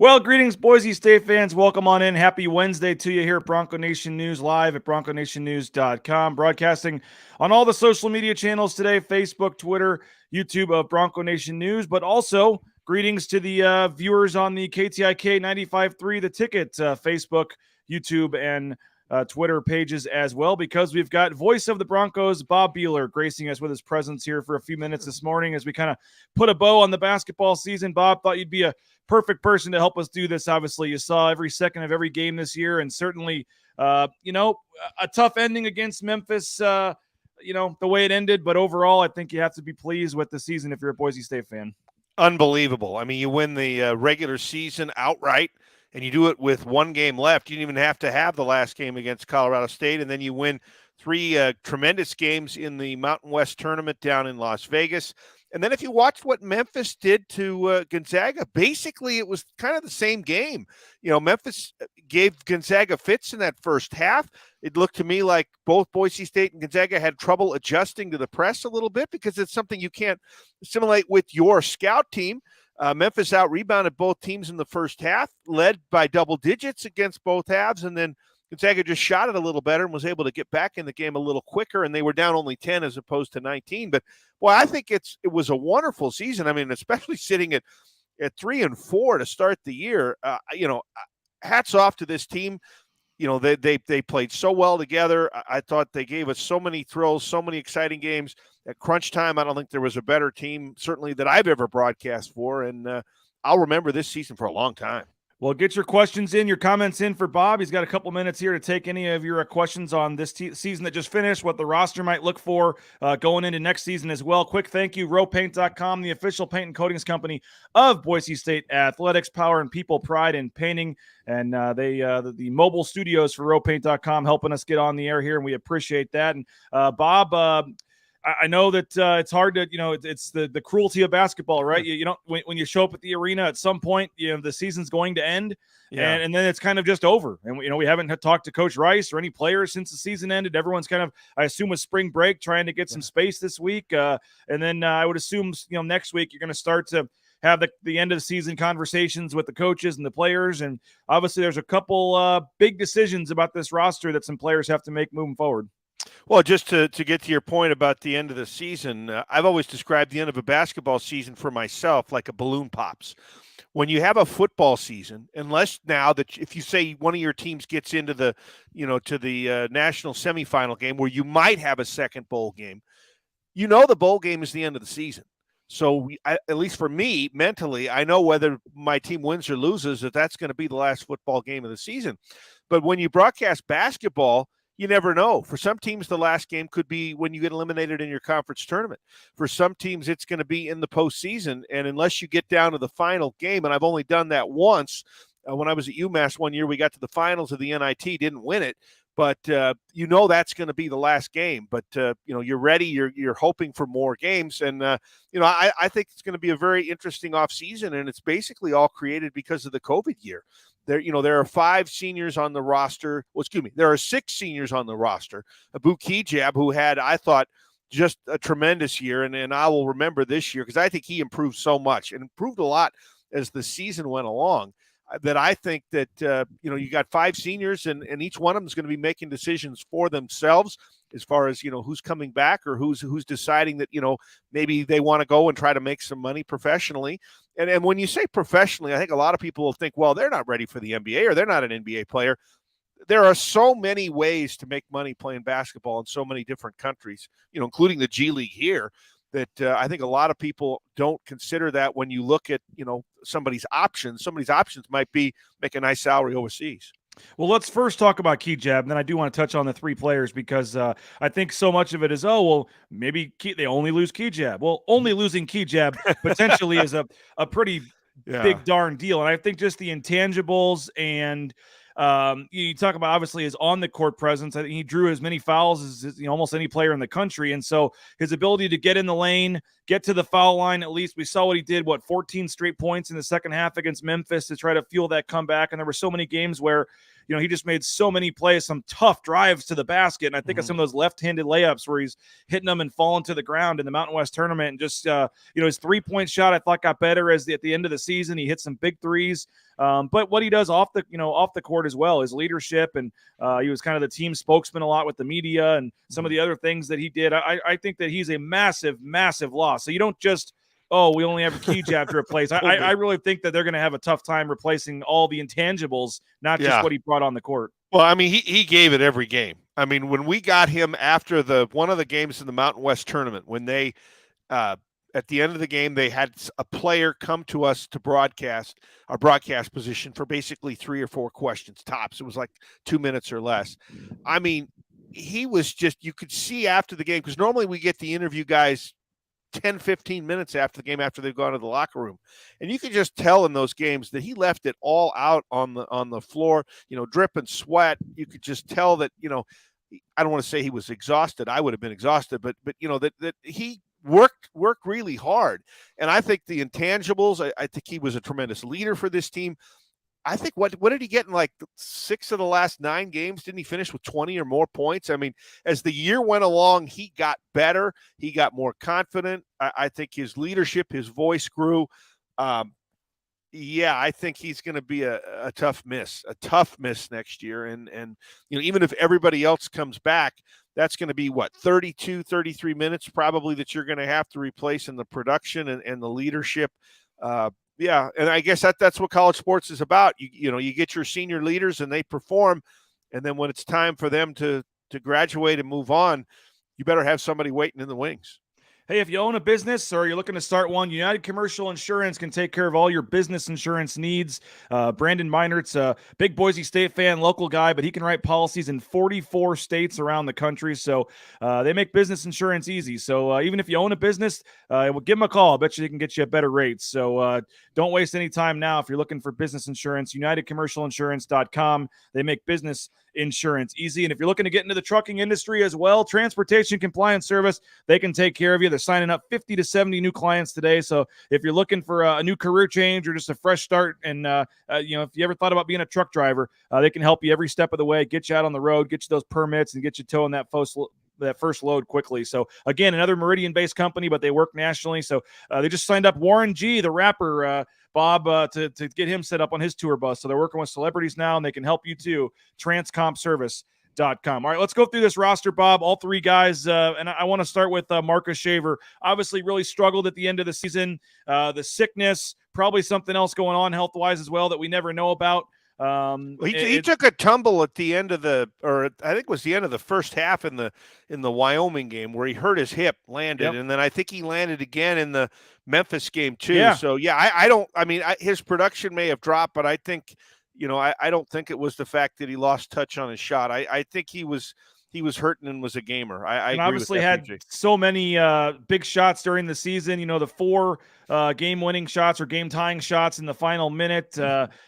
Well, greetings, Boise State fans. Welcome on in. Happy Wednesday to you here at Bronco Nation News live at bronconationnews.com. Broadcasting on all the social media channels today, Facebook, Twitter, YouTube of Bronco Nation News, but also greetings to the viewers on the KTIK 95.3 The Ticket Facebook, YouTube, and Twitter pages as well, because we've got voice of the Broncos, Bob Behler, gracing us with his presence here for a few minutes this morning as we kind of put a bow on the basketball season. Bob, thought you'd be a perfect person to help us do this. Obviously, you saw every second of every game this year, and certainly, a tough ending against Memphis, the way it ended. But overall, I think you have to be pleased with the season if you're a Boise State fan. Unbelievable. I mean, you win the regular season outright, and you do it with one game left. You didn't even have to have the last game against Colorado State, and then you win three tremendous games in the Mountain West tournament down in Las Vegas. And then if you watch what Memphis did to Gonzaga, basically it was kind of the same game. You know, Memphis gave Gonzaga fits in that first half. It looked to me like both Boise State and Gonzaga had trouble adjusting to the press a little bit because it's something you can't assimilate with your scout team. Memphis out-rebounded both teams in the first half, led by double digits against both halves, and then Gonzaga just shot it a little better and was able to get back in the game a little quicker, and they were down only 10 as opposed to 19. But, boy, I think it was a wonderful season. I mean, especially sitting at 3-4 to start the year. Hats off to this team. You know, they played so well together. I thought they gave us so many thrills, so many exciting games. At crunch time, I don't think there was a better team, certainly, that I've ever broadcast for, and I'll remember this season for a long time. Well, get your questions in, your comments in for Bob. He's got a couple minutes here to take any of your questions on this season that just finished, what the roster might look for going into next season as well. Quick thank you, rowpaint.com, the official paint and coatings company of Boise State Athletics, power and people, pride in painting. And the mobile studios for rowpaint.com helping us get on the air here, and we appreciate that. And Bob, I know that it's hard to, it's the cruelty of basketball, right? You don't, when you show up at the arena at some point, the season's going to end, and then it's kind of just over. And, we haven't talked to Coach Rice or any players since the season ended. Everyone's kind of, I assume, with spring break, trying to get some space this week. And then I would assume, next week you're going to start to have the end of the season conversations with the coaches and the players. And obviously there's a couple big decisions about this roster that some players have to make moving forward. Well, just to get to your point about the end of the season, I've always described the end of a basketball season for myself like a balloon pops. When you have a football season, unless now that if you say one of your teams gets into the, to the national semifinal game where you might have a second bowl game, the bowl game is the end of the season. So at least for me, mentally, I know whether my team wins or loses, that's going to be the last football game of the season. But when you broadcast basketball, you never know. For some teams, the last game could be when you get eliminated in your conference tournament. For some teams, it's going to be in the postseason. And unless you get down to the final game, and I've only done that once, when I was at UMass one year, we got to the finals of the NIT, didn't win it. But, that's going to be the last game. But, you're ready. You're hoping for more games. And, I think it's going to be a very interesting offseason. And it's basically all created because of the COVID year. There are 5 seniors on the roster. Well, excuse me, there are 6 seniors on the roster. Abu Kijab, who had, I thought, just a tremendous year, and I will remember this year because I think he improved so much and improved a lot as the season went along. That I think that, you got 5 seniors and each one of them is going to be making decisions for themselves as far as, who's coming back or who's deciding that, maybe they want to go and try to make some money professionally. And when you say professionally, I think a lot of people will think, well, they're not ready for the NBA or they're not an NBA player. There are so many ways to make money playing basketball in so many different countries, including the G League here, that I think a lot of people don't consider that when you look at, somebody's options. Somebody's options might be make a nice salary overseas. Well, let's first talk about Kijab, and then I do want to touch on the 3 players because I think so much of it is, maybe they only lose Kijab. Well, only losing Kijab potentially is a pretty big darn deal. And I think just the intangibles and you talk about obviously his on the court presence. I think he drew as many fouls as almost any player in the country. And so his ability to get in the lane, get to the foul line, at least we saw what he did, 14 straight points in the second half against Memphis to try to fuel that comeback. And there were so many games where, he just made so many plays, some tough drives to the basket. And I think of some of those left-handed layups where he's hitting them and falling to the ground in the Mountain West tournament. And just, his 3-point shot, I thought got better at the end of the season. He hit some big threes. But what he does off the court as well, his leadership, and he was kind of the team spokesman a lot with the media and some of the other things that he did. I think that he's a massive, massive loss. So you don't just, we only have a key jab to replace. I really think that they're going to have a tough time replacing all the intangibles, not just what he brought on the court. Well, I mean, he gave it every game. I mean, when we got him after one of the games in the Mountain West tournament, when they at the end of the game, they had a player come to us to broadcast our broadcast position for basically 3 or 4 questions tops. It was like 2 minutes or less. I mean, he was just, you could see after the game, because normally we get the interview guys 10, 15 minutes after the game, after they've gone to the locker room. And you could just tell in those games that he left it all out on the floor, dripping sweat. You could just tell that, I don't want to say he was exhausted. I would have been exhausted, but that he worked really hard. And I think the intangibles, I think he was a tremendous leader for this team. I think what did he get in like 6 of the last 9 games? Didn't he finish with 20 or more points? I mean, as the year went along, he got better. He got more confident. I think his leadership, his voice grew. I think he's going to be a tough miss next year. And even if everybody else comes back, that's going to be 32, 33 minutes probably that you're going to have to replace in the production and the leadership. And I guess that's what college sports is about. You get your senior leaders and they perform, and then when it's time for them to graduate and move on, you better have somebody waiting in the wings. Hey, if you own a business or you're looking to start one, United Commercial Insurance can take care of all your business insurance needs. Brandon Meinert's a big Boise State fan, local guy, but he can write policies in 44 states around the country. So they make business insurance easy. So even if you own a business, give him a call. I bet you they can get you a better rate. So don't waste any time now if you're looking for business insurance. UnitedCommercialInsurance.com. They make business insurance easy. And if you're looking to get into the trucking industry as well, Transportation Compliance Service, they can take care of you. They're signing up 50 to 70 new clients today. So if you're looking for a new career change or just a fresh start, and if you ever thought about being a truck driver, they can help you every step of the way, get you out on the road, get you those permits, and get you towing that first load quickly. So again, another Meridian-based company, but they work nationally. So they just signed up Warren G, the rapper, Bob, to get him set up on his tour bus. So they're working with celebrities now, and they can help you too. Transcompservice.com. All right, let's go through this roster, Bob. All 3 guys, and I want to start with Marcus Shaver. Obviously really struggled at the end of the season. The sickness, probably something else going on health-wise as well that we never know about. He took a tumble at the end of I think it was the end of the first half in the Wyoming game where he hurt his hip, landed, and then I think he landed again in the Memphis game too. Yeah. So his production may have dropped, but I think, I don't think it was the fact that he lost touch on his shot. I think he was hurting and was a gamer. I agree obviously with that, had BJ. So many big shots during the season. The 4 game-winning shots or game-tying shots in the final minute.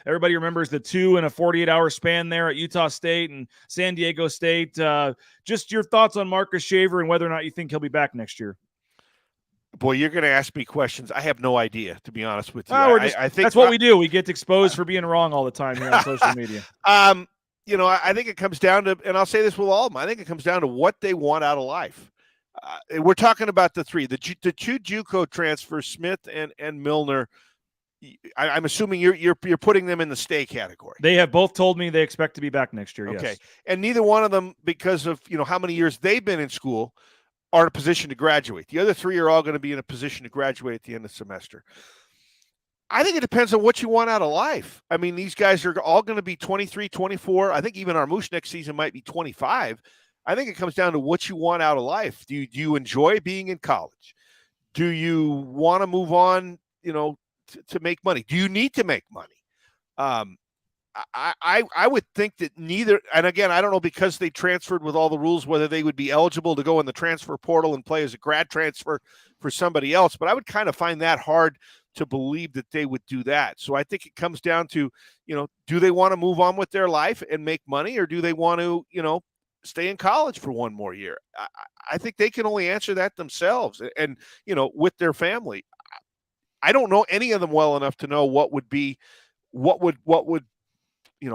Everybody remembers the 2 in a 48-hour span there at Utah State and San Diego State. Just your thoughts on Marcus Shaver and whether or not you think he'll be back next year. Boy, you're going to ask me questions. I have no idea, to be honest with you. I think that's what we do. We get exposed for being wrong all the time here on social media. I think it comes down to, and I'll say this with all of them, I think it comes down to what they want out of life. We're talking about the 3, the 2 JUCO transfers, Smith and Milner. I'm assuming you're putting them in the stay category. They have both told me they expect to be back next year. Okay. Yes. And neither one of them, because of, how many years they've been in school, are in a position to graduate. The other 3 are all going to be in a position to graduate at the end of the semester. I think it depends on what you want out of life. I mean, these guys are all going to be 23, 24. I think even Armouche next season might be 25. I think it comes down to what you want out of life. Do you enjoy being in college? Do you want to move on, to make money? Do you need to make money? I would think that neither, and again, I don't know, because they transferred with all the rules, whether they would be eligible to go in the transfer portal and play as a grad transfer for somebody else, but I would kind of find that hard to believe that they would do that. So I think it comes down to, do they want to move on with their life and make money, or do they want to, stay in college for one more year? I think they can only answer that themselves and, with their family. I don't know any of them well enough to know what would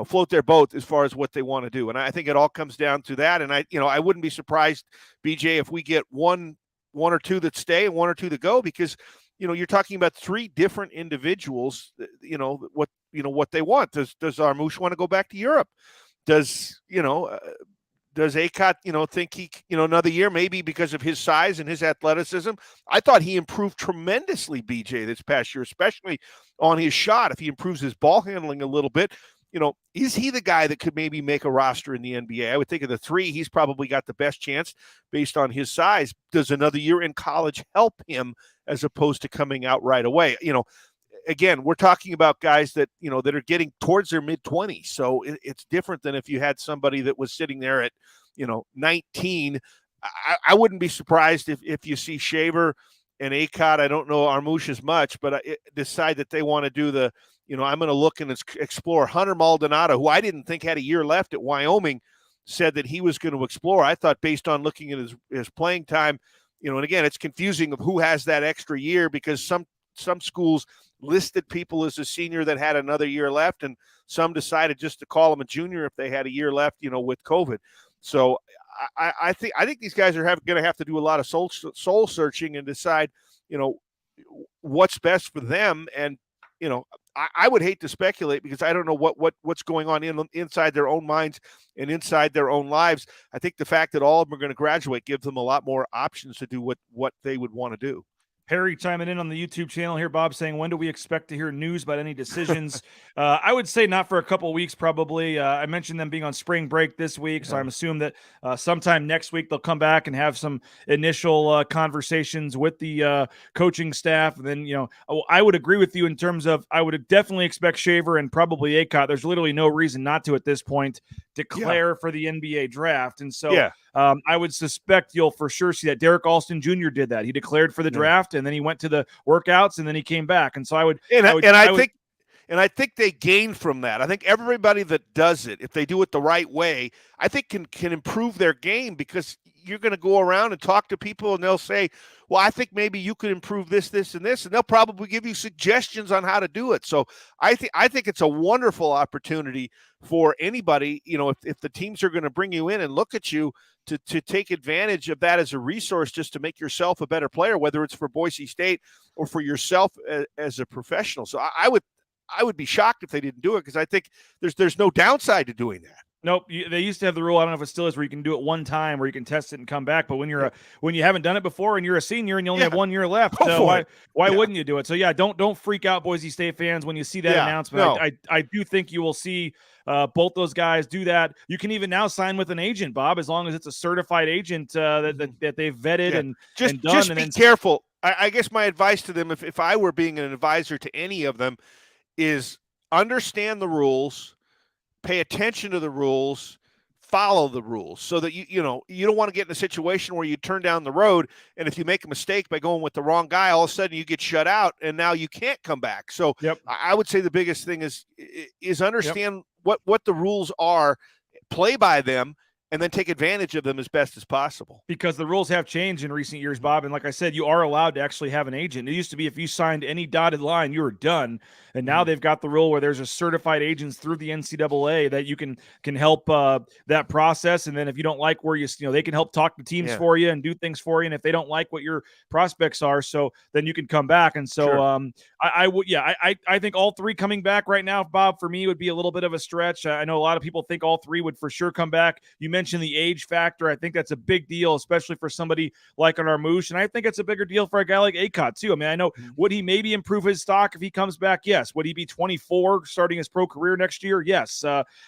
float their boat as far as what they want to do. And I think it all comes down to that. And I wouldn't be surprised, BJ, if we get one or two that stay and one or two that go, because, you're talking about three different individuals, what they want. Does Armouche want to go back to Europe? Does Acott, think he, another year, maybe because of his size and his athleticism? I thought he improved tremendously, BJ, this past year, especially on his shot. If he improves his ball handling a little bit, is he the guy that could maybe make a roster in the NBA? I would think of the three, he's probably got the best chance based on his size. Does another year in college help him as opposed to coming out right away? Again, we're talking about guys that, that are getting towards their mid-20s. So it's different than if you had somebody that was sitting there at, 19. I wouldn't be surprised if you see Shaver and Acott, I don't know Armouche as much, but decide that they want to do the, I'm going to look and explore. Hunter Maldonado, who I didn't think had a year left at Wyoming, said that he was going to explore. I thought, based on looking at his playing time, and again, it's confusing of who has that extra year, because some schools listed people as a senior that had another year left, and some decided just to call him a junior if they had a year left, with COVID. So I think these guys are going to have to do a lot of soul searching and decide, what's best for them. And, I would hate to speculate, because I don't know what's going on inside their own minds and inside their own lives. I think the fact that all of them are going to graduate gives them a lot more options to do what they would want to do. Harry chiming in on the YouTube channel here, Bob, saying, when do we expect to hear news about any decisions? I would say not for a couple of weeks, probably. I mentioned them being on spring break this week, so I'm assuming that sometime next week they'll come back and have some initial conversations with the coaching staff. And then, I would agree with you in terms of, I would definitely expect Shaver and probably Acott. There's literally no reason not to at this point declare for the NBA draft. And so I would suspect you'll for sure see that. Derek Alston Jr. did that. He declared for the draft, and then he went to the workouts, and then he came back. And so I think they gain from that. I think everybody that does it, if they do it the right way, I think can improve their game, because you're going to go around and talk to people, and they'll say, well, I think maybe you could improve this, this, and this, and they'll probably give you suggestions on how to do it. So I think it's a wonderful opportunity for anybody, if the teams are going to bring you in and look at you, to take advantage of that as a resource, just to make yourself a better player, whether it's for Boise State or for yourself as a professional. So I would be shocked if they didn't do it, because I think there's no downside to doing that. Nope. They used to have the rule, I don't know if it still is, where you can do it one time, where you can test it and come back. But when you haven't done it before and you're a senior and you only have 1 year left, why wouldn't you do it? So don't freak out, Boise State fans, when you see that announcement. No. I do think you will see both those guys do that. You can even now sign with an agent, Bob, as long as it's a certified agent that they've vetted and done. Just be careful. I guess my advice to them, if I were being an advisor to any of them, is understand the rules. Pay attention to the rules, follow the rules, so that you don't want to get in a situation where you turn down the road, and if you make a mistake by going with the wrong guy, all of a sudden you get shut out and now you can't come back. So I would say the biggest thing is understand what the rules are, play by them, and then take advantage of them as best as possible. Because the rules have changed in recent years, Bob. And like I said, you are allowed to actually have an agent. It used to be if you signed any dotted line, you were done. And now they've got the rule where there's a certified agents through the NCAA that you can help that process. And then if you don't like where they can help talk to teams for you and do things for you. And if they don't like what your prospects are, so then you can come back. And so I think all three coming back right now, Bob, for me would be a little bit of a stretch. I know a lot of people think all three would for sure come back. You mentioned the age factor. I think that's a big deal, especially for somebody like an Armouche. And I think it's a bigger deal for a guy like Acott too. I mean, I know, would he maybe improve his stock if he comes back? Yes. Would he be 24 starting his pro career next year? Yes.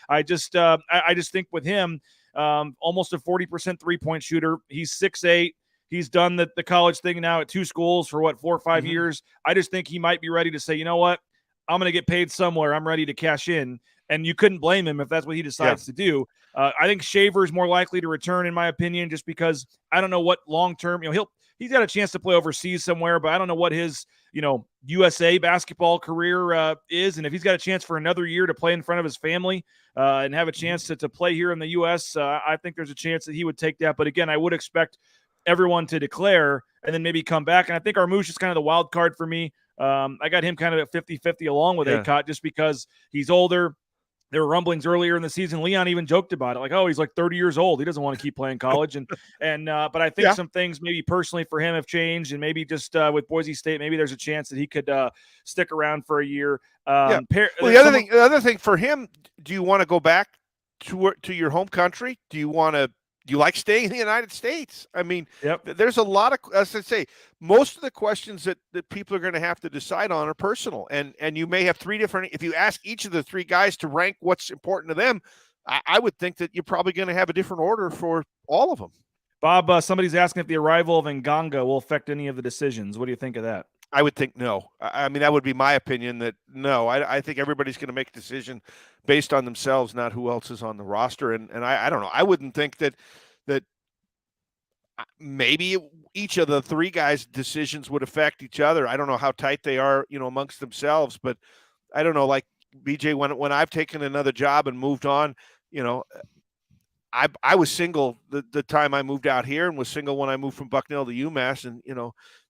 I just think with him, almost a 40% 3-point shooter. He's 6'8". He's done the college thing now at two schools for 4 or 5 years. I just think he might be ready to say, you know what? I'm going to get paid somewhere. I'm ready to cash in. And you couldn't blame him if that's what he decides to do. I think Shaver is more likely to return, in my opinion, just because I don't know what long-term, he's got a chance to play overseas somewhere, but I don't know what his, USA basketball career is. And if he's got a chance for another year to play in front of his family and have a chance to play here in the U.S., I think there's a chance that he would take that. But again, I would expect everyone to declare and then maybe come back. And I think Armouche is kind of the wild card for me. I got him kind of at 50-50 along with Acott, just because he's older. there were rumblings earlier in the season. Leon even joked about it, like, "Oh, he's like 30 years old. He doesn't want to keep playing college." But I think some things maybe personally for him have changed, and maybe just with Boise State, maybe there's a chance that he could stick around for a year. Well, the other thing for him, do you want to go back to your home country? Do you like staying in the United States? I mean, there's a lot of, as I say, most of the questions that people are going to have to decide on are personal. And you may have three different, if you ask each of the three guys to rank what's important to them, I would think that you're probably going to have a different order for all of them. Bob, somebody's asking if the arrival of Nganga will affect any of the decisions. What do you think of that? I would think no. I mean, that would be my opinion, that no. I think everybody's going to make a decision based on themselves, not who else is on the roster. And I don't know. I wouldn't think that maybe each of the three guys' decisions would affect each other. I don't know how tight they are, amongst themselves. But I don't know, like BJ, when I've taken another job and moved on, I was single the time I moved out here, and was single when I moved from Bucknell to UMass. And,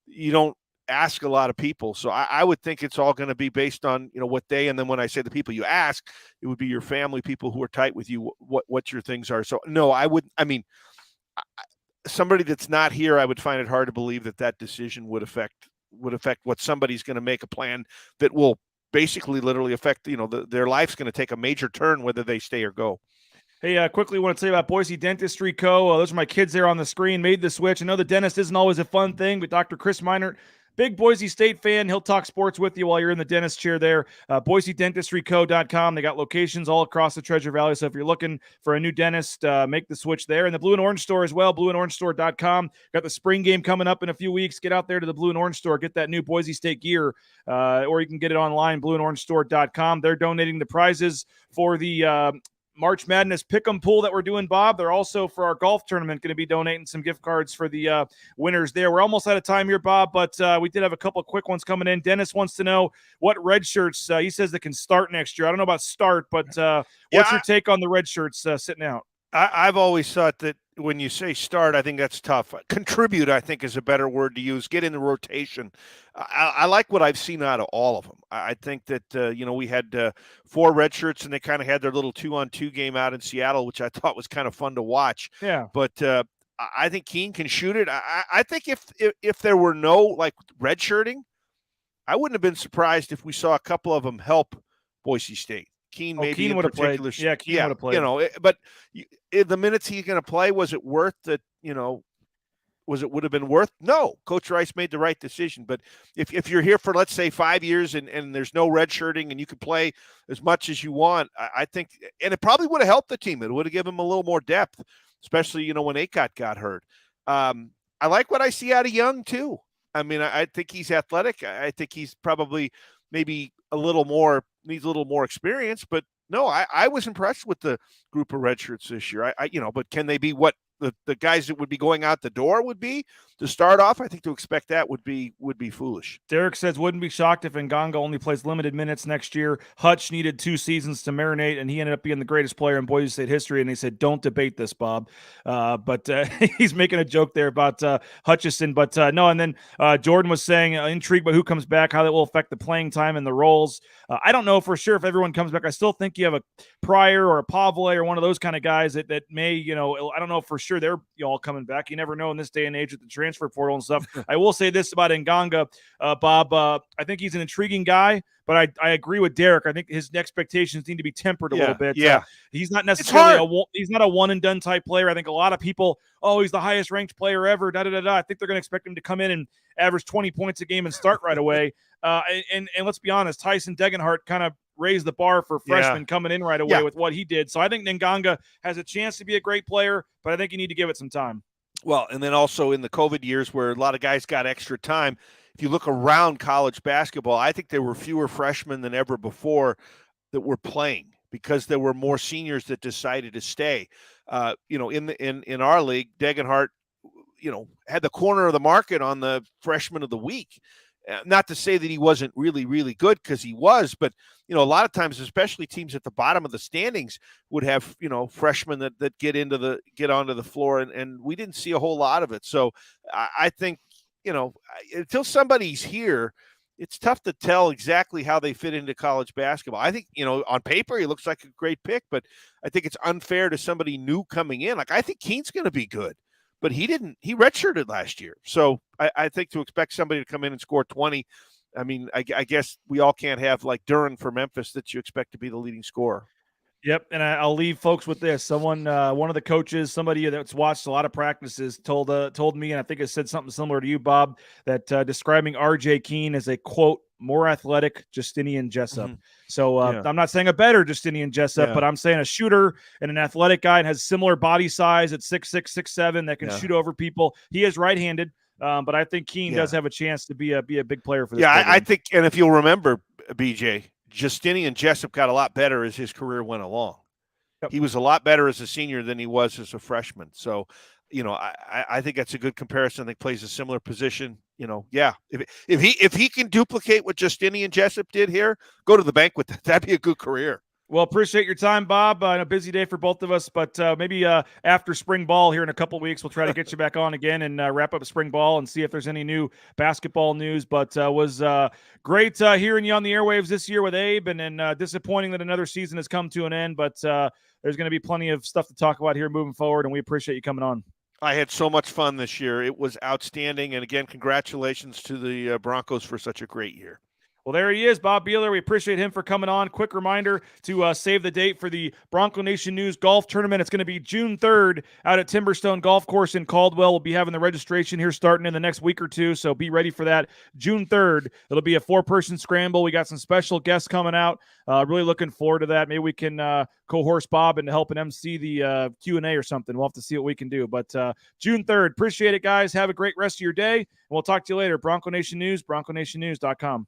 you don't ask a lot of people. So I would think it's all going to be based on, what they, and then when I say the people you ask, it would be your family, people who are tight with you, what your things are. So no, somebody that's not here, I would find it hard to believe that decision would affect what somebody's going to make a plan that will basically literally affect, their life's going to take a major turn, whether they stay or go. Hey, quickly want to say about Boise Dentistry Co. Those are my kids there on the screen, made the switch. I know the dentist isn't always a fun thing, but Dr. Chris Meinert, big Boise State fan. He'll talk sports with you while you're in the dentist chair there. BoiseDentistryCo.com. They got locations all across the Treasure Valley. So if you're looking for a new dentist, make the switch there. And the Blue and Orange store as well, blueandorangestore.com. Got the spring game coming up in a few weeks. Get out there to the Blue and Orange store. Get that new Boise State gear, or you can get it online, blueandorangestore.com. They're donating the prizes for the March Madness Pick'em pool that we're doing, Bob. They're also, for our golf tournament, going to be donating some gift cards for the winners there. We're almost out of time here, Bob, but we did have a couple of quick ones coming in. Dennis wants to know what red shirts he says that can start next year. I don't know about start, but what's your take on the red shirts sitting out? I've always thought that when you say start, I think that's tough. Contribute, I think, is a better word to use. Get in the rotation. I like what I've seen out of all of them. I think that, we had 4 red shirts, and they kind of had their little 2-on-2 game out in Seattle, which I thought was kind of fun to watch. Yeah. But I think Keene can shoot it. I think if there were no, like, red shirting, I wouldn't have been surprised if we saw a couple of them help Boise State. Keene would have played. Yeah, Keene would have played. But the minutes he's going to play, was it worth that? Would have been worth? No. Coach Rice made the right decision. But if you're here for, let's say, 5 years and there's no red shirting and you can play as much as you want, I think, and it probably would have helped the team. It would have given them a little more depth, especially when Acott got hurt. I like what I see out of Young too. I mean, I think he's athletic. I think he's probably maybe needs a little more experience, but no, I was impressed with the group of redshirts this year. But can they be what the guys that would be going out the door would be to start off? I think to expect that would be foolish. Derek says, wouldn't be shocked if Nganga only plays limited minutes next year. Hutch needed 2 seasons to marinate, and he ended up being the greatest player in Boise State history. And they said, don't debate this, Bob. But he's making a joke there about Hutchison. But no, and then Jordan was saying, intrigued by who comes back, how that will affect the playing time and the roles. I don't know for sure if everyone comes back. I still think you have a Pryor or a Pavle or one of those kind of guys that may, I don't know for sure they're all coming back. You never know in this day and age with the transfer portal and stuff. I will say this about Nganga, Bob. I think he's an intriguing guy, but I agree with Derek. I think his expectations need to be tempered a little bit. Yeah, he's not necessarily he's not a one and done type player. I think a lot of people, he's the highest ranked player ever. I think they're going to expect him to come in and average 20 points a game and start right away. And let's be honest, Tyson Degenhart kind of raised the bar for freshmen coming in right away with what he did. So I think Nganga has a chance to be a great player, but I think you need to give it some time. Well, and then also in the COVID years where a lot of guys got extra time, if you look around college basketball, I think there were fewer freshmen than ever before that were playing because there were more seniors that decided to stay. In our league, Degenhart, had the corner of the market on the freshman of the week. Not to say that he wasn't really, really good, because he was, but, a lot of times, especially teams at the bottom of the standings would have, freshmen that get onto the floor, and we didn't see a whole lot of it. So I think, until somebody's here, it's tough to tell exactly how they fit into college basketball. I think, on paper, he looks like a great pick, but I think it's unfair to somebody new coming in. Like, I think Keene's going to be good, but he redshirted last year. So I think to expect somebody to come in and score 20, I mean, I guess we all can't have like Duran for Memphis that you expect to be the leading scorer. Yep, and I'll leave folks with this. Someone, one of the coaches, somebody that's watched a lot of practices, told me, and I think it said something similar to you, Bob, that describing R.J. Keene as a, quote, more athletic Justinian Jessup. Mm-hmm. So I'm not saying a better Justinian Jessup, but I'm saying a shooter and an athletic guy and has similar body size at 6'6", 6'7", that can shoot over people. He is right-handed, but I think Keene does have a chance to be a big player for this program. I think, and if you'll remember, BJ, Justinian Jessup got a lot better as his career went along. Yep. He was a lot better as a senior than he was as a freshman. So, I think that's a good comparison. I think plays a similar position. If he can duplicate what Justinian Jessup did here, go to the bank with that. That'd be a good career. Well, appreciate your time, Bob. A busy day for both of us, but maybe after spring ball here in a couple weeks, we'll try to get you back on again and wrap up spring ball and see if there's any new basketball news. But was great hearing you on the airwaves this year with Abe, and then disappointing that another season has come to an end. But there's going to be plenty of stuff to talk about here moving forward, and we appreciate you coming on. I had so much fun this year. It was outstanding. And again, congratulations to the Broncos for such a great year. Well, there he is, Bob Behler. We appreciate him for coming on. Quick reminder to save the date for the Bronco Nation News Golf Tournament. It's going to be June 3rd out at Timberstone Golf Course in Caldwell. We'll be having the registration here starting in the next week or two, so be ready for that. June 3rd, it'll be a 4-person scramble. We got some special guests coming out. Really looking forward to that. Maybe we can coerce Bob into helping MC the Q&A or something. We'll have to see what we can do. But June 3rd, appreciate it, guys. Have a great rest of your day, and we'll talk to you later. Bronco Nation News, BroncoNationNews.com.